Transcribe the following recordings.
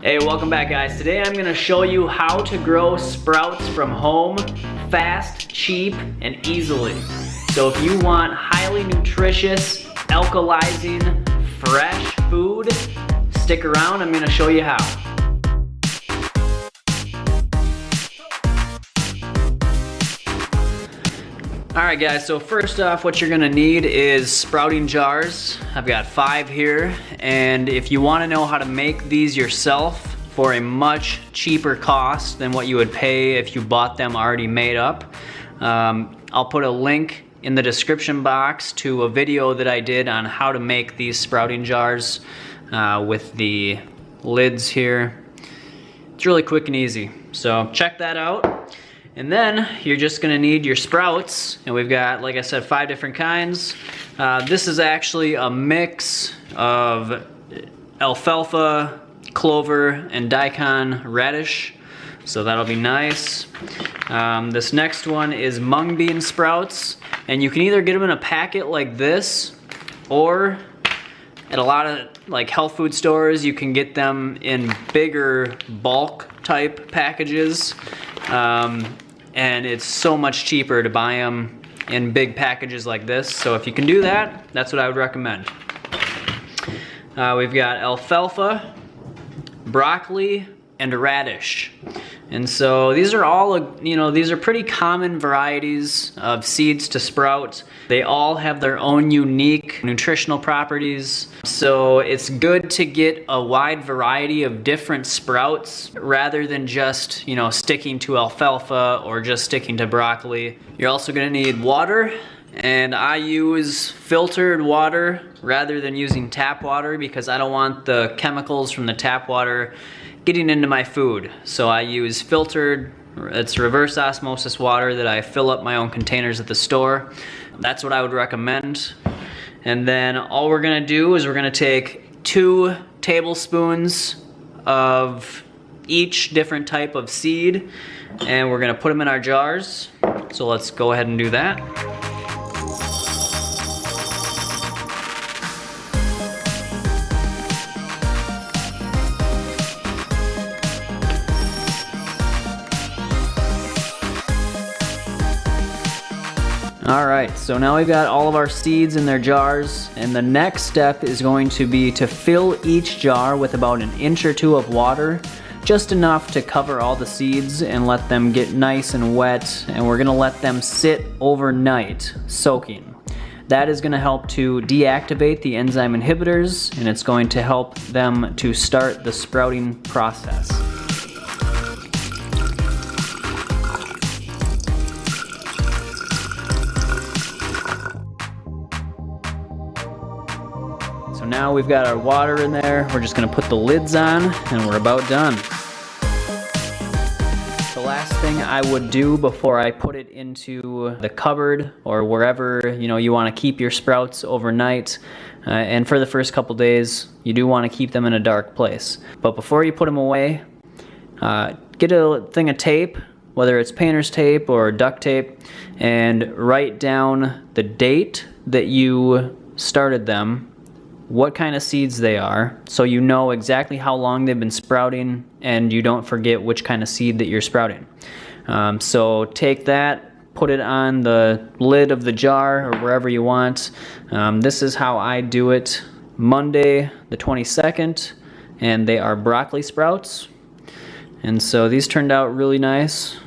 Hey, welcome back guys. Today I'm gonna show you how to grow sprouts from home, fast, cheap, and easily. So if you want highly nutritious, alkalizing, fresh food, stick around, I'm gonna show you how. Alright guys, so first off what you're gonna need is sprouting jars. I've got 5 here, and if you want to know how to make these yourself for a much cheaper cost than what you would pay if you bought them already made up, I'll put a link in the description box to a video that I did on how to make these sprouting jars with the lids here. It's really quick and easy, so check that out. And then you're just gonna need your sprouts, and we've got, like I said, 5 different kinds. This is actually a mix of alfalfa, clover, and daikon radish, so that'll be nice. This next one is mung bean sprouts, and you can either get them in a packet like this, or at a lot of like health food stores you can get them in bigger bulk type packages. And it's so much cheaper to buy them in big packages like this. So if you can do that, that's what I would recommend. We've got alfalfa, broccoli, and radish. And so these are all, these are pretty common varieties of seeds to sprout. They all have their own unique nutritional properties. So it's good to get a wide variety of different sprouts rather than just, sticking to alfalfa or just sticking to broccoli. You're also gonna need water, and I use filtered water rather than using tap water because I don't want the chemicals from the tap water getting into my food. So I use filtered, it's reverse osmosis water that I fill up my own containers at the store. That's what I would recommend. And then all we're gonna do is we're gonna take 2 tablespoons of each different type of seed, and we're gonna put them in our jars. So let's go ahead and do that. Alright, so now we've got all of our seeds in their jars, and the next step is going to be to fill each jar with about 1 inch or 2 of water, just enough to cover all the seeds and let them get nice and wet, and we're going to let them sit overnight, soaking. That is going to help to deactivate the enzyme inhibitors, and it's going to help them to start the sprouting process. So now we've got our water in there, we're just gonna put the lids on and we're about done. The last thing I would do before I put it into the cupboard or wherever you wanna keep your sprouts overnight, and for the first couple days, you do wanna keep them in a dark place. But before you put them away, get a thing of tape, whether it's painter's tape or duct tape, and write down the date that you started them, what kind of seeds they are, so you know exactly how long they've been sprouting and you don't forget which kind of seed that you're sprouting. So take that, put it on the lid of the jar or wherever you want. This is how I do it. Monday the 22nd, and they are broccoli sprouts. And so these turned out really nice.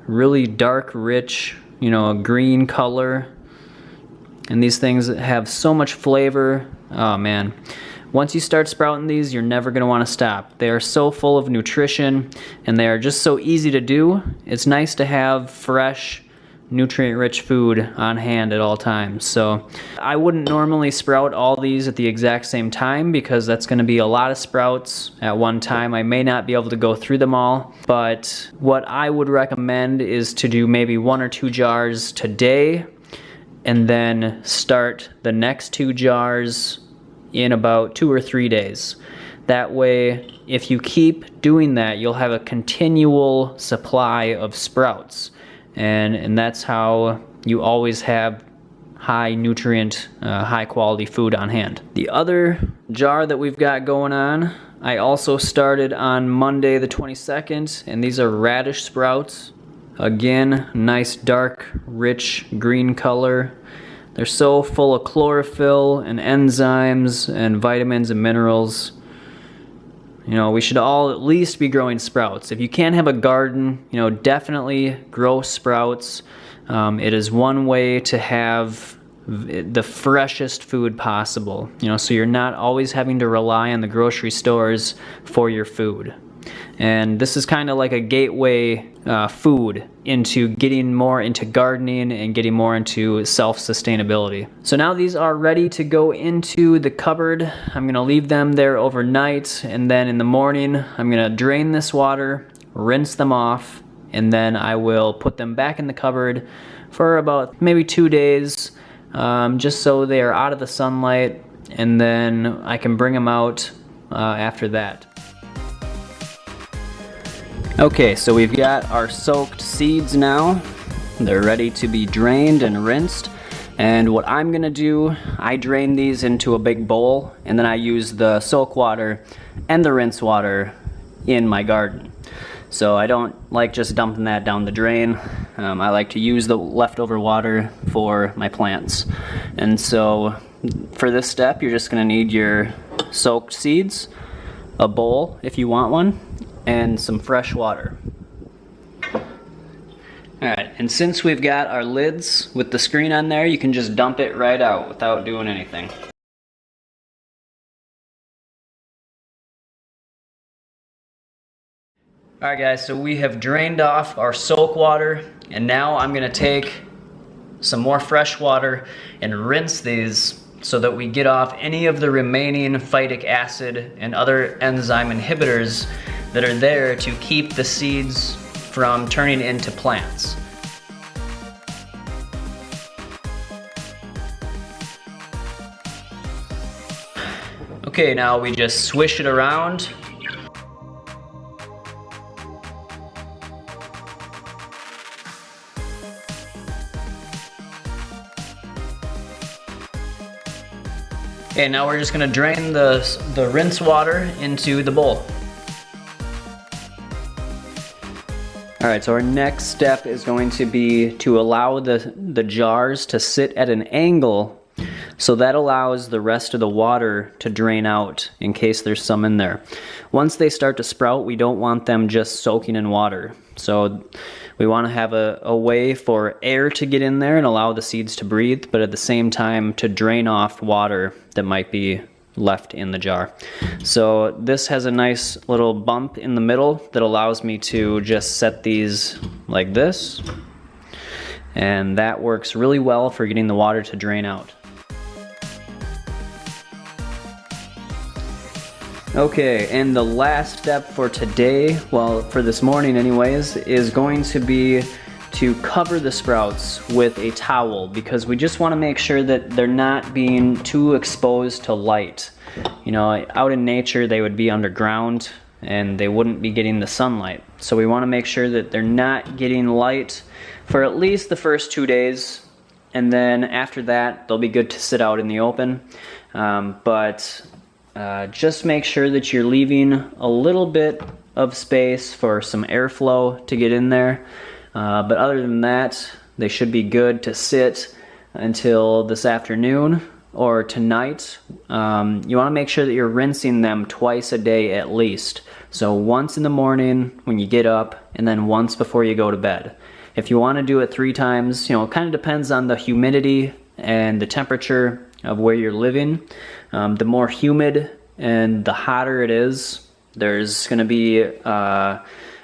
Really dark, rich, a green color. And these things have so much flavor. Oh man. Once you start sprouting these, you're never gonna wanna stop. They are so full of nutrition, and they are just so easy to do. It's nice to have fresh, nutrient-rich food on hand at all times. So I wouldn't normally sprout all these at the exact same time because that's gonna be a lot of sprouts at one time. I may not be able to go through them all, but what I would recommend is to do maybe 1 or 2 jars today, and then start the next 2 jars in about 2 or 3 days. That way, if you keep doing that, you'll have a continual supply of sprouts. And that's how you always have high nutrient, high quality food on hand. The other jar that we've got going on, I also started on Monday the 22nd, and these are radish sprouts. Again, nice dark, rich green color. They're so full of chlorophyll and enzymes and vitamins and minerals. You know, we should all at least be growing sprouts. If you can't have a garden, you know, definitely grow sprouts. It is one way to have the freshest food possible, you know, so you're not always having to rely on the grocery stores for your food. And this is kind of like a gateway food into getting more into gardening and getting more into self-sustainability. So now these are ready to go into the cupboard. I'm gonna leave them there overnight, and then in the morning I'm gonna drain this water, rinse them off, and then I will put them back in the cupboard for about maybe 2 days, just so they are out of the sunlight, and then I can bring them out after that. Okay, so we've got our soaked seeds now. They're ready to be drained and rinsed. And what I'm gonna do, I drain these into a big bowl, and then I use the soak water and the rinse water in my garden. So I don't like just dumping that down the drain. I like to use the leftover water for my plants. And so for this step, you're just gonna need your soaked seeds, a bowl if you want one, and some fresh water. Alright, and since we've got our lids with the screen on there, you can just dump it right out without doing anything. Alright guys, so we have drained off our soak water, and now I'm gonna take some more fresh water and rinse these so that we get off any of the remaining phytic acid and other enzyme inhibitors that are there to keep the seeds from turning into plants. Okay, now we just swish it around. Okay, now we're just gonna drain the rinse water into the bowl. Alright, so our next step is going to be to allow the jars to sit at an angle, so that allows the rest of the water to drain out in case there's some in there. Once they start to sprout, we don't want them just soaking in water. So we want to have a way for air to get in there and allow the seeds to breathe, but at the same time to drain off water that might be left in the jar. So this has a nice little bump in the middle that allows me to just set these like this, and that works really well for getting the water to drain out. Okay, and the last step for today, well, for this morning anyways, is going to be to cover the sprouts with a towel, because we just want to make sure that they're not being too exposed to light. You know, out in nature they would be underground and they wouldn't be getting the sunlight. So we want to make sure that they're not getting light for at least the first 2 days, and then after that they'll be good to sit out in the open. Just make sure that you're leaving a little bit of space for some airflow to get in there. But other than that, they should be good to sit until this afternoon or tonight. You want to make sure that you're rinsing them twice a day at least. So once in the morning when you get up, and then once before you go to bed. If you want to do it 3 times, you know, it kind of depends on the humidity and the temperature of where you're living. The more humid and the hotter it is, there's going to be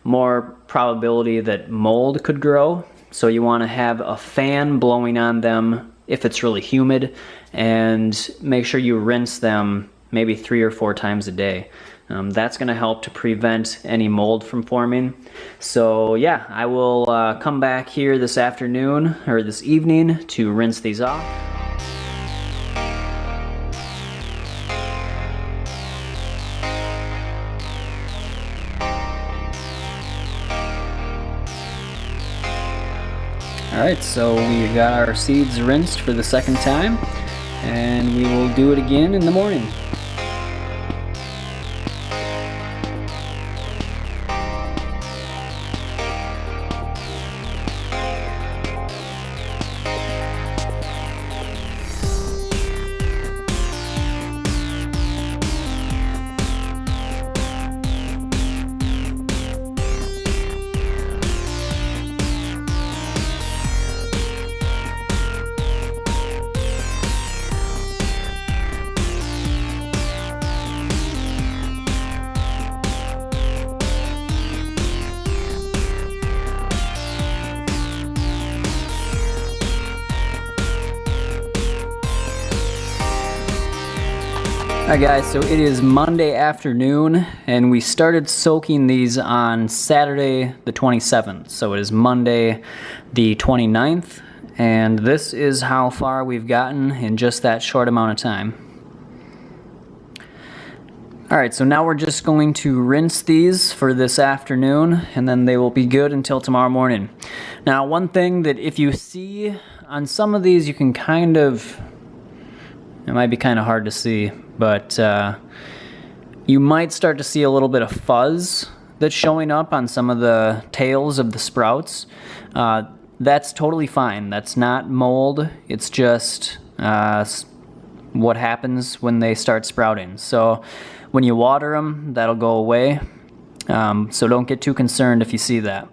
more probability that mold could grow. So you want to have a fan blowing on them if it's really humid, and make sure you rinse them maybe 3 or 4 times a day. That's going to help to prevent any mold from forming. So yeah, I will come back here this afternoon or this evening to rinse these off. Alright, so we got our seeds rinsed for the second time, and we will do it again in the morning. Alright guys, so it is Monday afternoon, and we started soaking these on Saturday the 27th. So it is Monday the 29th, and this is how far we've gotten in just that short amount of time. Alright, so now we're just going to rinse these for this afternoon, and then they will be good until tomorrow morning. Now, one thing that if you see on some of these, you can kind of, it might be kind of hard to see, but you might start to see a little bit of fuzz that's showing up on some of the tails of the sprouts. That's totally fine. That's not mold. It's just what happens when they start sprouting. So when you water them, that'll go away. So don't get too concerned if you see that.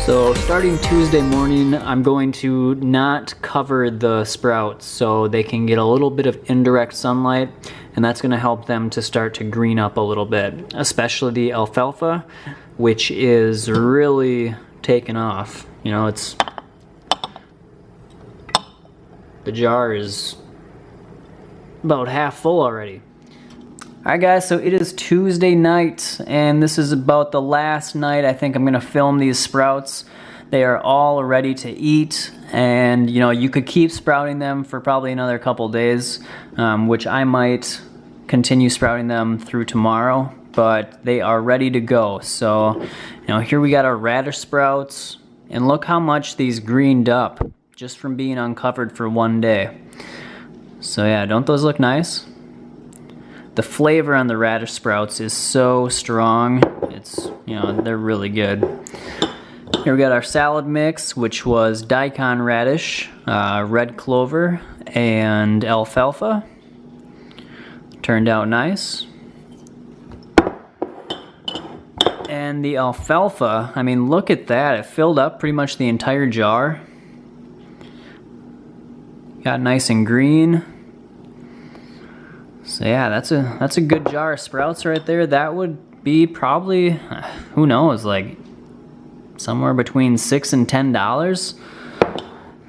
So starting Tuesday morning, I'm going to not cover the sprouts so they can get a little bit of indirect sunlight, and that's going to help them to start to green up a little bit, especially the alfalfa, which is really taking off. You know, it's, the jar is about half full already. Alright guys, so it is Tuesday night, and this is about the last night I think I'm going to film these sprouts. They are all ready to eat, and you know, you could keep sprouting them for probably another couple days, which I might continue sprouting them through tomorrow, but they are ready to go. So, you know, here we got our radish sprouts, and look how much these greened up just from being uncovered for one day. So yeah, don't those look nice? The flavor on the radish sprouts is so strong. It's, you know, they're really good. Here we got our salad mix, which was daikon radish, red clover, and alfalfa. Turned out nice. And the alfalfa, I mean, look at that. It filled up pretty much the entire jar. Got nice and green. So yeah, that's a good jar of sprouts right there. That would be probably, who knows, like somewhere between $6 and $10.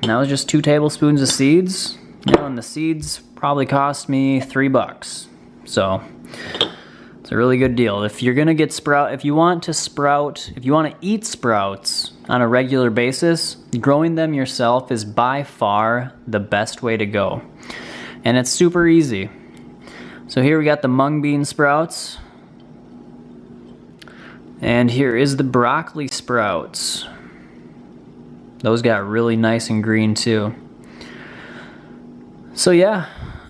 And that was just 2 tablespoons of seeds. You know, and the seeds probably cost me $3. So it's a really good deal. If you're gonna get if you want to eat sprouts on a regular basis, growing them yourself is by far the best way to go. And it's super easy. So here we got the mung bean sprouts, and here is the broccoli sprouts. Those got really nice and green too. So yeah,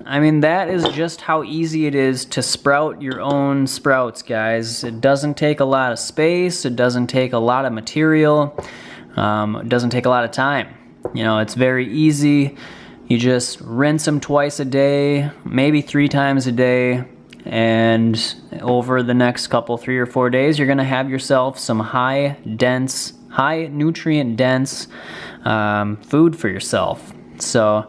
I mean, that is just how easy it is to sprout your own sprouts, guys. It doesn't take a lot of space, it doesn't take a lot of material, it doesn't take a lot of time. You know, it's very easy. You just rinse them twice a day, maybe 3 times a day, and over the next couple, 3 or 4 days, you're gonna have yourself some high nutrient dense food for yourself. So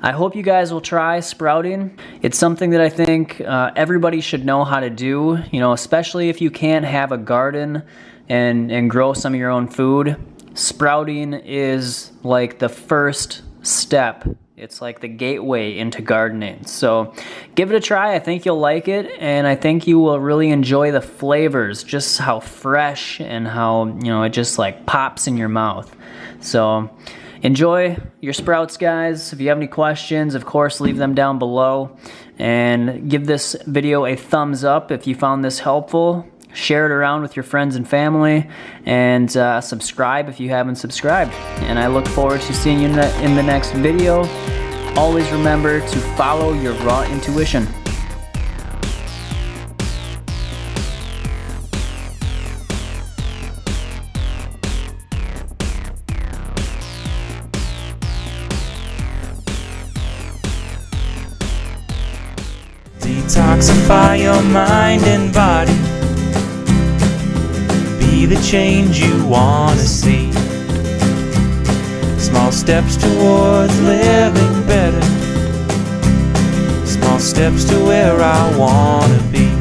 I hope you guys will try sprouting. It's something that I think everybody should know how to do, you know, especially if you can't have a garden and grow some of your own food. Sprouting is like the first step It's like the gateway into gardening. So give it a try. I think you'll like it, and I think you will really enjoy the flavors, just how fresh and how, you know, it just like pops in your mouth. So enjoy your sprouts, guys. If you have any questions, of course, leave them down below, and give this video a thumbs up if you found this helpful. Share it around with your friends and family, and subscribe if you haven't subscribed. And I look forward to seeing you in the next video. Always remember to follow your raw intuition. Detoxify your mind and body. Be the change you want to see. Small steps towards living better. Small steps to where I want to be.